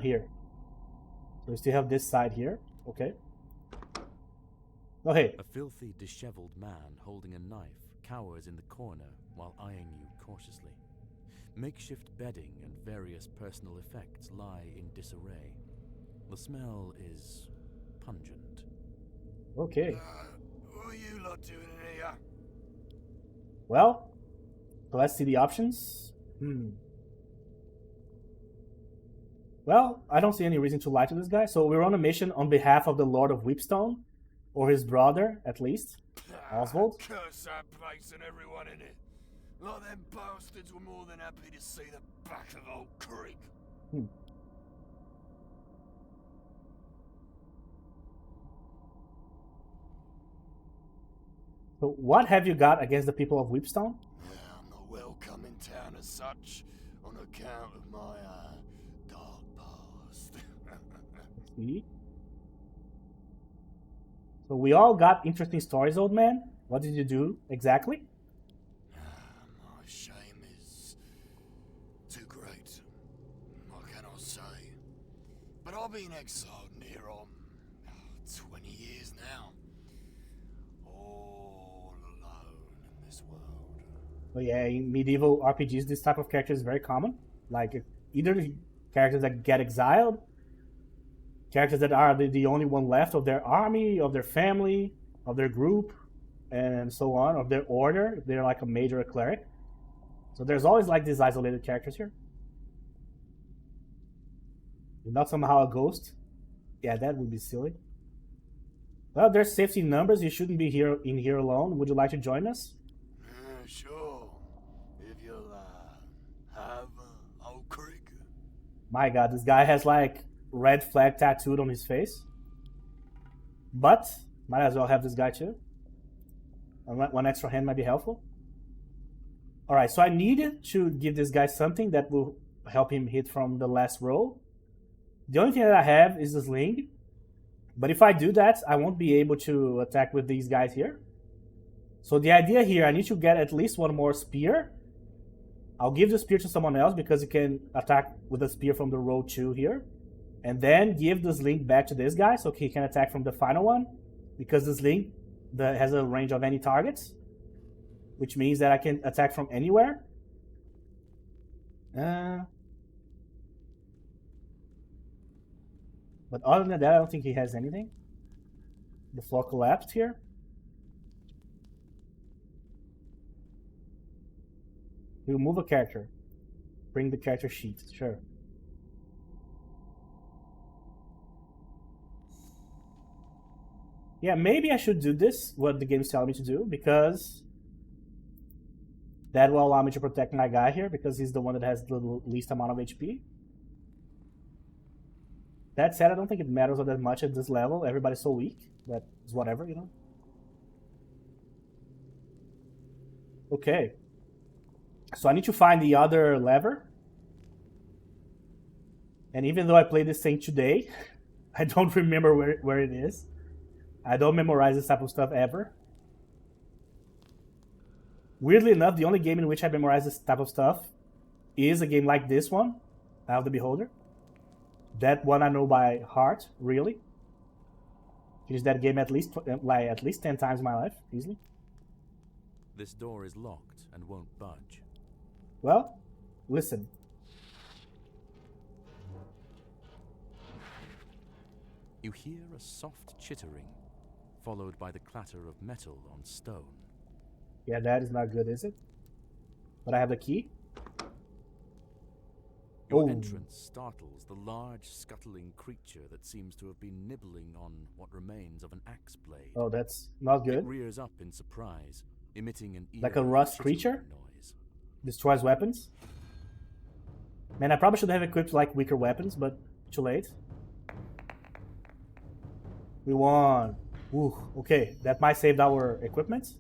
Here. So we still have this side here. Okay. Oh, hey. A filthy, disheveled man holding a knife cowers in the corner while eyeing you cautiously. Makeshift bedding and various personal effects lie in disarray. The smell is pungent. Okay. What are you lot doing in here? Well, so let's see the options. Well, I don't see any reason to lie to this guy. So we're on a mission on behalf of the Lord of Weepstone, or his brother, at least, Oswald. Curse that place and everyone in it. Like them bastards were more than happy to see the back of Old Creek. So what have you got against the people of Weepstone? I'm not welcome in town as such, on account of my dark past. See? So we all got interesting stories, old man. What did you do exactly? My shame is too great. What can I say? But I've been exiled near on 20 years now. All alone in this world. So yeah, in medieval RPGs, this type of character is very common. Like either characters that get exiled, characters that are the only one left of their army, of their family, of their group, and so on, of their order, if they're like a mage or a cleric. So there's always like these isolated characters here. You're not somehow a ghost. Yeah, that would be silly. Well, there's safety in numbers. You shouldn't be in here alone. Would you like to join us? Sure. If you'll have Old Creek. My god, this guy has like red flag tattooed on his face. But might as well have this guy too. One extra hand might be helpful. Alright, so I needed to give this guy something that will help him hit from the last row. The only thing that I have is the sling. But if I do that, I won't be able to attack with these guys here. So the idea here, I need to get at least one more spear. I'll give the spear to someone else because he can attack with a spear from the row 2 here. And then give the sling back to this guy so he can attack from the final one. Because the sling has a range of any targets. Which means that I can attack from anywhere. But other than that, I don't think he has anything. The floor collapsed here. Remove a character. Bring the character sheet. Sure. Yeah, maybe I should do this, what the game's telling me to do, because that will allow me to protect my guy here, because he's the one that has the least amount of HP. That said, I don't think it matters all that much at this level. Everybody's so weak that it's whatever, you know? Okay. So I need to find the other lever. And even though I played this thing today, I don't remember where it is. I don't memorize this type of stuff ever. Weirdly enough, the only game in which I memorize this type of stuff is a game like this one, Eye of the Beholder. That one I know by heart, really. Finished that game at least 10 times in my life, easily. This door is locked and won't budge. Well, listen. You hear a soft chittering, followed by the clatter of metal on stone. Yeah, that is not good, is it? But I have the key. Your Oh. entrance startles the large, scuttling creature that seems to have been nibbling on what remains of an axe blade. Oh, that's not It good. rears up in surprise, emitting an Like a eerie, rust chittering creature? noise. Destroys weapons. Man, I probably should have equipped like weaker weapons, but too late. We won. Ooh, okay, that might save our equipment.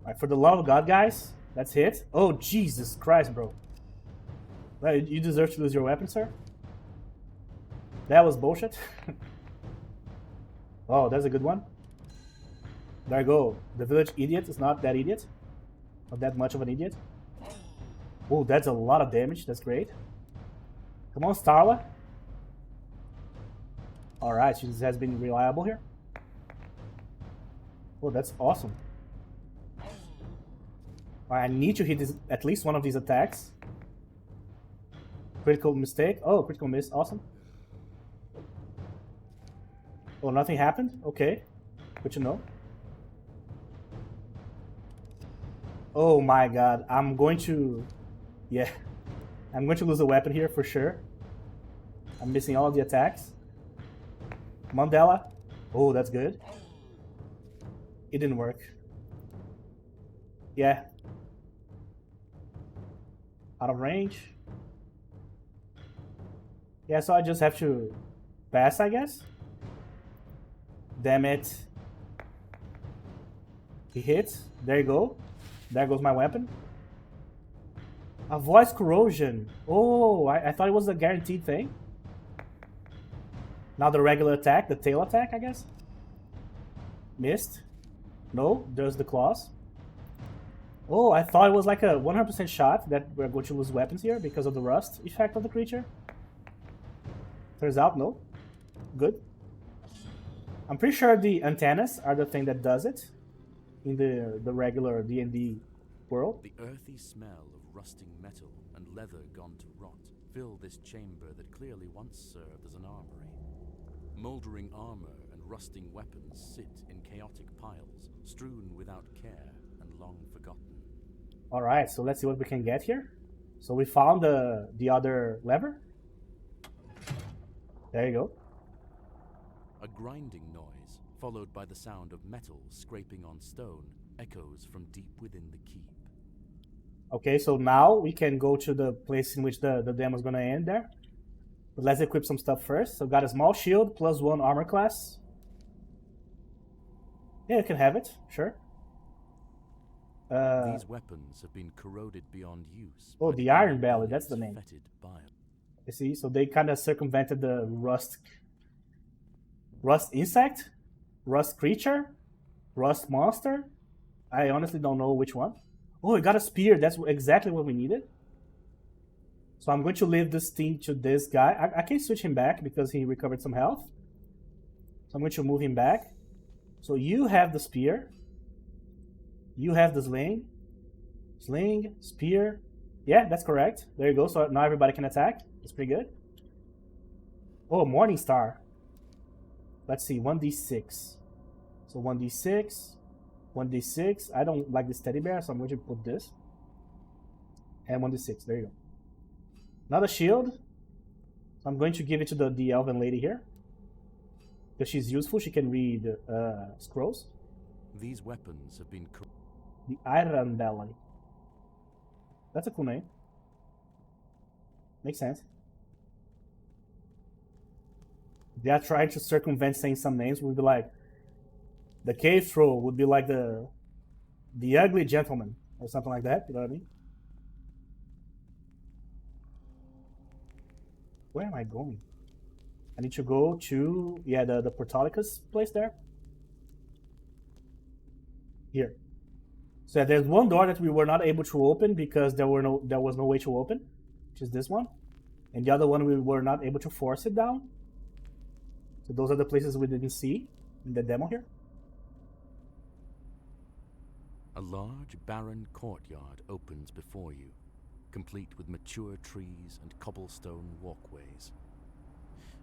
Alright, for the love of God, guys, let's hit. Oh, Jesus Christ, bro. Well, you deserve to lose your weapon, sir. That was bullshit. Oh, that's a good one. There you go. The village idiot is not that idiot. Not that much of an idiot. Oh, that's a lot of damage. That's great. Come on, Starla. Alright, she has been reliable here. Oh, that's awesome. I need to hit at least one of these attacks. Critical mistake. Oh, critical miss. Awesome. Oh, nothing happened? Okay. Good to know. Oh my god. I'm going to... Yeah. I'm going to lose a weapon here for sure. I'm missing all of the attacks. Mandela. Oh, that's good. It didn't work. Yeah. Out of range. Yeah, so I just have to pass, I guess. Damn it. He hits. There you go. There goes my weapon. A voice corrosion. Oh, I thought it was a guaranteed thing. Now the regular attack, the tail attack, I guess. Missed. No, there's the claws. Oh, I thought it was like a 100% shot that we're going to lose weapons here because of the rust effect of the creature. Turns out, no. Good. I'm pretty sure the antennas are the thing that does it in the regular D&D world. The earthy smell of rusting metal and leather gone to rot fill this chamber that clearly once served as an armory. Moldering armor and rusting weapons sit in chaotic piles, strewn without care and long forgotten. Alright, so let's see what we can get here. So we found the other lever. There you go. A grinding noise, followed by the sound of metal scraping on stone, echoes from deep within the keep. Okay, so now we can go to the place in which the demo is going to end there. But let's equip some stuff first. So got a small shield, +1 armor class. Yeah, you can have it, sure. These weapons have been corroded beyond use. Oh, by the Iron iron Belly, that's the bullets name. fetid by You see, so they kind of circumvented the rust insect, rust creature, rust monster. I honestly don't know which one. Oh, we got a spear. That's exactly what we needed. So I'm going to leave this thing to this guy. I can switch him back because he recovered some health. So I'm going to move him back. So you have the spear. You have the sling. Sling, spear. Yeah, that's correct. There you go. So now everybody can attack. That's pretty good. Oh, Morning Star. Let's see, 1d6. So 1d6, 1d6. I don't like this teddy bear, so I'm going to put this. And 1d6, there you go. Another shield. So I'm going to give it to the elven lady here. Because she's useful, she can read scrolls. These weapons have been The Iron Belly. That's a cool name. Makes sense. They are trying to circumvent saying some names. Would be like the cave troll would be like the ugly gentleman or something like that. You know what I mean? Where am I going? I need to go to the Portalicus place there. Here. So there's one door that we were not able to open because there was no way to open, which is this one, and the other one we were not able to force it down. So those are the places we didn't see in the demo here. A large, barren courtyard opens before you, complete with mature trees and cobblestone walkways.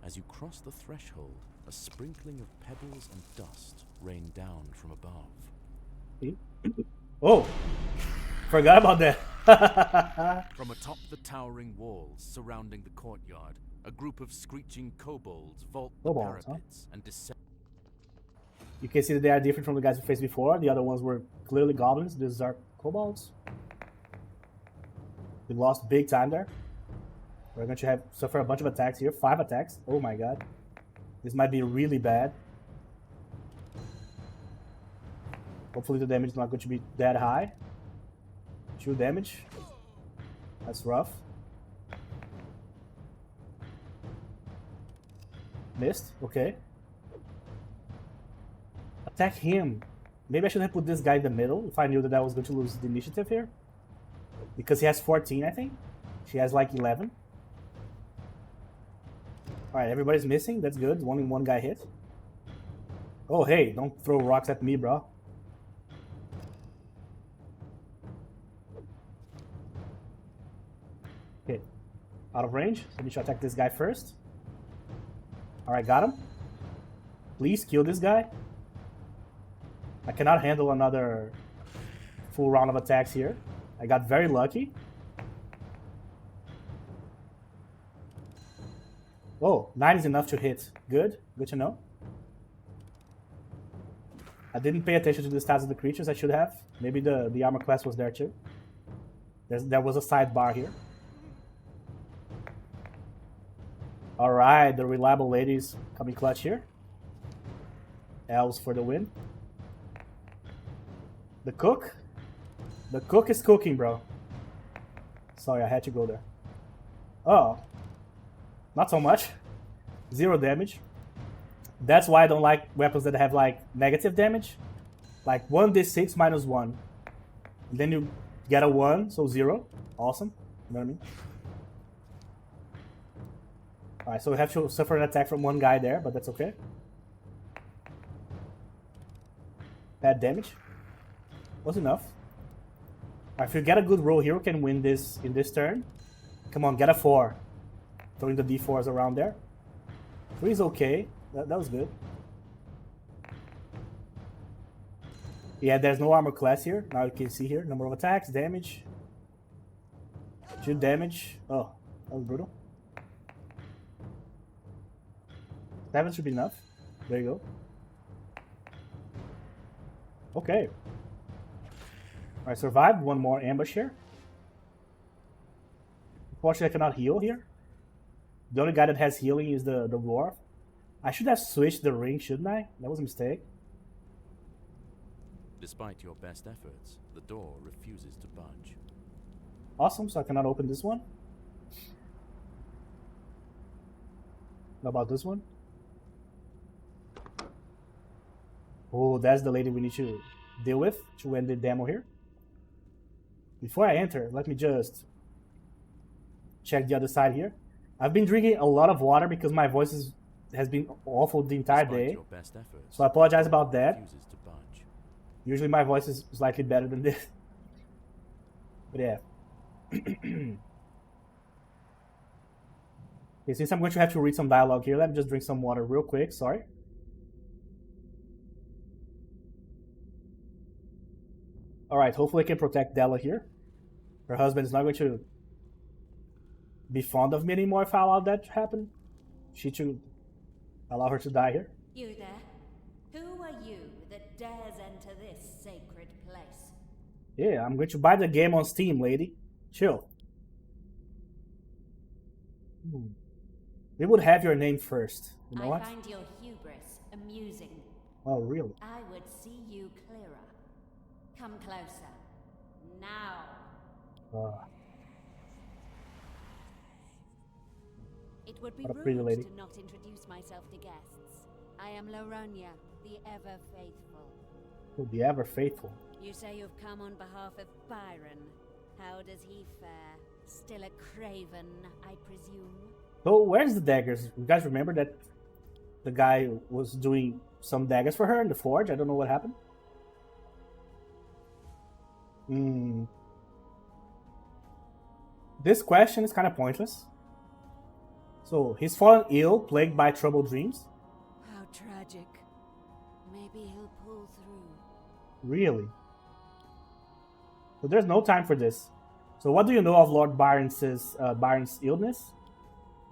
As you cross the threshold, a sprinkling of pebbles and dust rain down from above. Oh, forgot about that. From atop the towering walls surrounding the courtyard, a group of screeching kobolds vault the parapets and descend. You can see that they are different from the guys we faced before. The other ones were clearly goblins. These are kobolds. We lost big time there. We're going to suffer a bunch of attacks here. 5 attacks. Oh my god. This might be really bad. Hopefully the damage is not going to be that high. 2 damage. That's rough. Missed. Okay. Attack him. Maybe I should have put this guy in the middle if I knew that I was going to lose the initiative here. Because he has 14, I think. She has like 11. Alright, everybody's missing. That's good. Only one guy hit. Oh, hey, don't throw rocks at me, bro. Okay. Out of range. So I need to attack this guy first. Alright, got him. Please kill this guy. I cannot handle another full round of attacks here. I got very lucky. Oh, 9 is enough to hit. Good. Good to know. I didn't pay attention to the stats of the creatures. I should have. Maybe the armor class was there too. There was a sidebar here. Alright, the reliable ladies coming clutch here. Elves for the win. The cook? The cook is cooking, bro. Sorry, I had to go there. Oh. Not so much. 0 damage. That's why I don't like weapons that have like negative damage. Like 1d6 minus 1. And then you get a 1, so 0. Awesome. You know what I mean? Alright, so we have to suffer an attack from one guy there, but that's okay. Bad damage. Was enough. Alright, if you get a good roll here, we can win this in this turn. Come on, get a 4. Throwing the d4s around there. 3 is okay. That was good. Yeah, there's no armor class here. Now you can see here. Number of attacks, damage. 2 damage. Oh, that was brutal. 7 should be enough. There you go. Okay. Alright, survived. One more ambush here. Unfortunately, I cannot heal here. The only guy that has healing is the dwarf. I should have switched the ring, shouldn't I? That was a mistake. Despite your best efforts, the door refuses to budge. Awesome, so I cannot open this one. What about this one? Oh, that's the lady we need to deal with to end the demo here. Before I enter, let me just check the other side here. I've been drinking a lot of water because my voice has been awful the entire day. So I apologize about that. Usually my voice is slightly better than this. But yeah. Okay, since I'm going to have to read some dialogue here, let me just drink some water real quick. Sorry. Alright, hopefully I can protect Della here. Her husband is not going to be fond of me anymore if I allow that to happen. She should allow her to die here. You there? Who are you that dares enter this sacred place? Yeah, I'm going to buy the game on Steam, lady. Chill. We would have your name first. You know I what? find your hubris amusing. Oh, really? I would see you clearer. Come closer. Now. It would be What a pretty rude lady. to not introduce myself to guests. I am Laronia, the ever faithful. Oh, the ever faithful. You say you've come on behalf of Byron. How does he fare? Still a craven, I presume? So, where's the daggers? You guys remember that the guy was doing some daggers for her in the forge? I don't know what happened. This question is kind of pointless. So, he's fallen ill, plagued by troubled dreams. How tragic. Maybe he'll pull through. Really? So there's no time for this. So what do you know of Lord Byron's illness?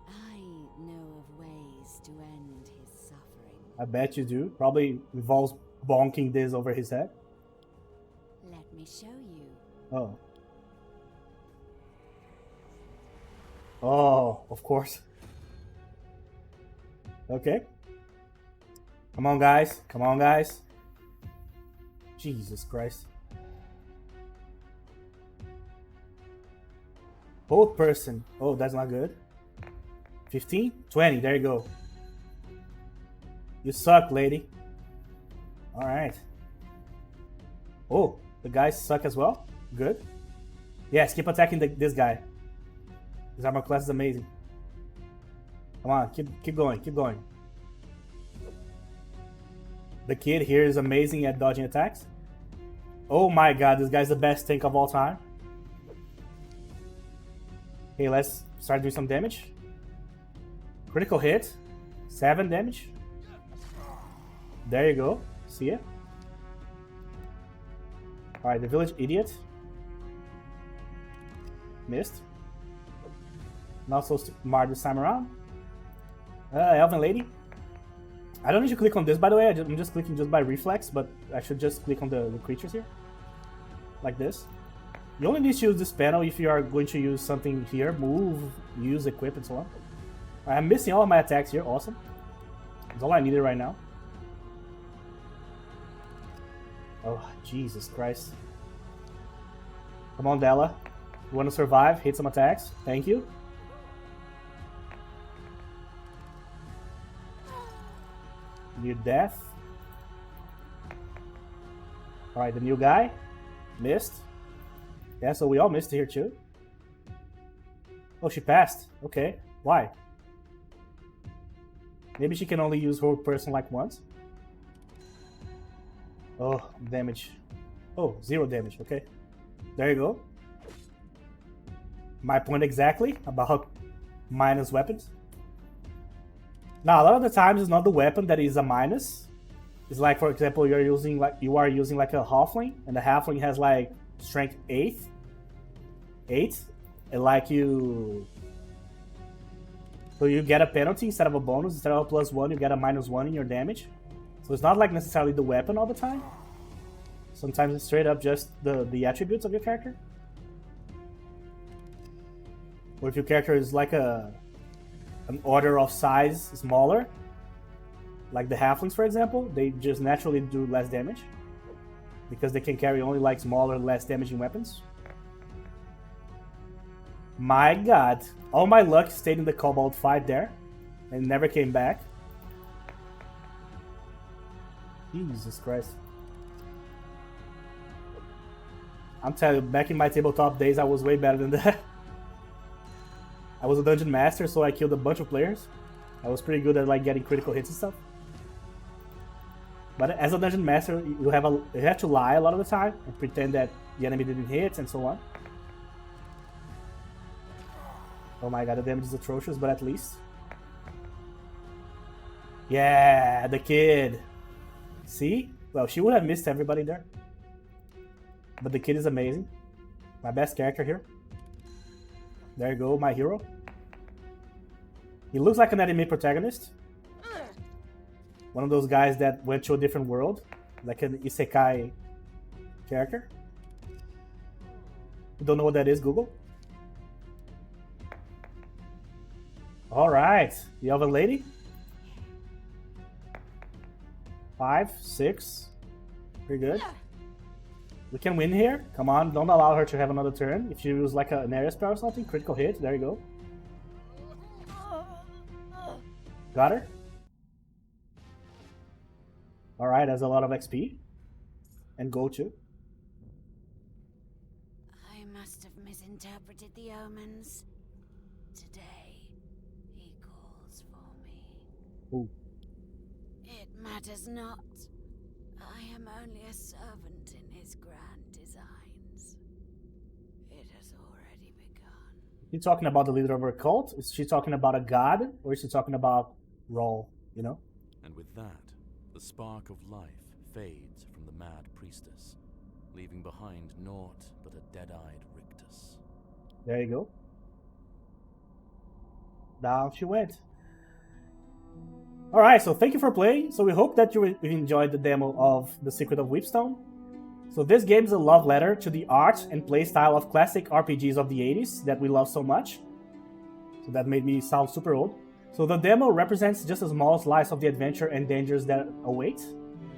I know of ways to end his suffering. I bet you do. Probably involves bonking this over his head. Let me show you. Oh. Oh, of course. Okay. Come on, guys. Come on, guys. Jesus Christ. Both person. Oh, that's not good. 15? 20. There you go. You suck, lady. Alright. Oh, the guys suck as well? Good. Yes, keep attacking this guy. His armor class is amazing. Come on, keep going, keep going. The kid here is amazing at dodging attacks. Oh my god, this guy's the best tank of all time. Okay, let's start doing some damage. Critical hit. 7 damage. There you go. See ya. Alright, the village idiot. Missed. Not so smart this time around. Elven lady. I don't need to click on this, by the way. I'm just clicking just by reflex, but I should just click on the creatures here. Like this. You only need to use this panel if you are going to use something here. Move, use, equip, and so on. I'm missing all of my attacks here. Awesome. That's all I needed right now. Oh, Jesus Christ. Come on, Della. You want to survive? Hit some attacks. Thank you. Near death. Alright, the new guy. Missed. Yeah, so we all missed here too. Oh, she passed. Okay. Why? Maybe she can only use her person like once. Oh, damage. Oh, 0 damage. Okay. There you go. My point exactly about minus weapons. Now, a lot of the times it's not the weapon that is a minus. It's like, for example, you are using like a halfling, and the halfling has like strength 8, and like so you get a penalty instead of a bonus. Instead of a +1, you get a -1 in your damage. So it's not like necessarily the weapon all the time. Sometimes it's straight up just the attributes of your character. Or if your character is like an order of size smaller, like the halflings, for example, they just naturally do less damage because they can carry only like smaller, less damaging weapons. My god, all my luck stayed in the kobold fight there and never came back. Jesus Christ. I'm telling you, back in my tabletop days, I was way better than that. I was a dungeon master, so I killed a bunch of players. I was pretty good at like getting critical hits and stuff. But as a dungeon master, you have to lie a lot of the time and pretend that the enemy didn't hit and so on. Oh my god, the damage is atrocious, but at least. Yeah, the kid. See? Well, she would have missed everybody there. But the kid is amazing. My best character here. There you go, my hero. He looks like an anime protagonist. One of those guys that went to a different world, like an isekai character. You don't know what that is, Google? Alright, the elven lady. 5, 6. Pretty good. We can win here. Come on, don't allow her to have another turn. If you use like an area spell or something, critical hit, there you go. Got her. Alright, that's a lot of XP. And gold too. I must have misinterpreted the omens. Today, he calls for me. Ooh. It matters not. I am only a servant in his grand designs. It has already begun. You talking about the leader of her cult? Is she talking about a god? Or is she talking about Roll, you know? And with that, the spark of life fades from the mad priestess, leaving behind naught but a dead-eyed rictus. There you go. Down she went. Alright, so thank you for playing. So we hope that you enjoyed the demo of The Secret of Weepstone. So this game is a love letter to the art and playstyle of classic RPGs of the 80s that we love so much. So that made me sound super old. So the demo represents just a small slice of the adventure and dangers that awaits.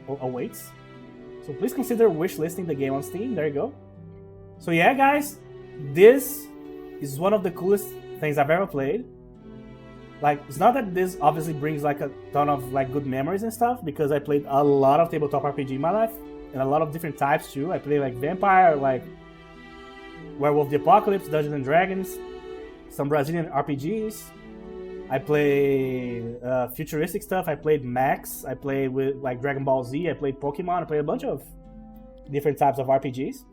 So please consider wishlisting the game on Steam. There you go. So yeah, guys, this is one of the coolest things I've ever played. Like, it's not that this obviously brings like a ton of like good memories and stuff, because I played a lot of tabletop RPG in my life, and a lot of different types too. I played like Vampire, like Werewolf the Apocalypse, Dungeons and Dragons, some Brazilian RPGs. I play futuristic stuff. I played Max. I played with like Dragon Ball Z. I played Pokemon. I played a bunch of different types of RPGs.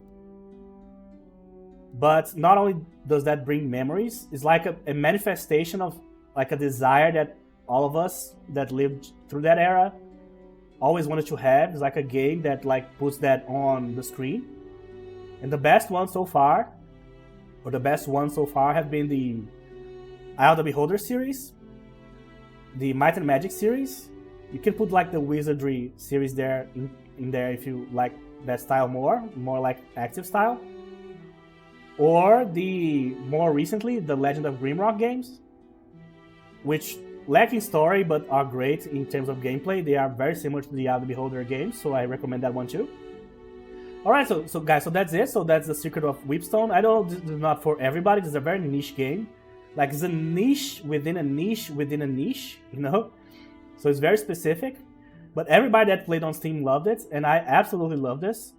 But not only does that bring memories, it's like a manifestation of like a desire that all of us that lived through that era always wanted to have. It's like a game that like puts that on the screen. And the best one so far, have been the Eye of the Beholder series, the Might and Magic series. You can put like the Wizardry series there in there if you like that style more like active style. Or the more recently, the Legend of Grimrock games, which lack in story but are great in terms of gameplay. They are very similar to the Eye of the Beholder games, so I recommend that one too. Alright, so guys, so that's it. So that's The Secret of Weepstone. I know this is not for everybody. This is a very niche game. Like, it's a niche within a niche within a niche, you know? So it's very specific. But everybody that played on Steam loved it, and I absolutely love this.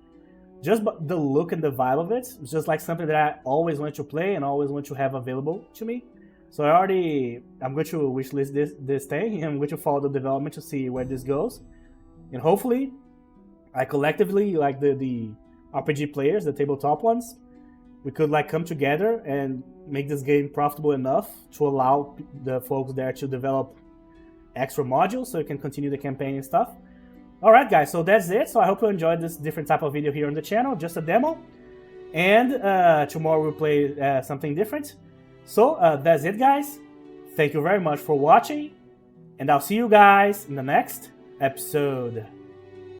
Just the look and the vibe of it. It's just like something that I always want to play and always want to have available to me. So I'm going to wishlist this thing, and I'm going to follow the development to see where this goes. And hopefully, I collectively, like the RPG players, the tabletop ones, we could like come together and make this game profitable enough to allow the folks there to develop extra modules so you can continue the campaign and stuff. Alright guys, so that's it. So I hope you enjoyed this different type of video here on the channel, just a demo. And tomorrow we'll play something different. So that's it guys. Thank you very much for watching, and I'll see you guys in the next episode.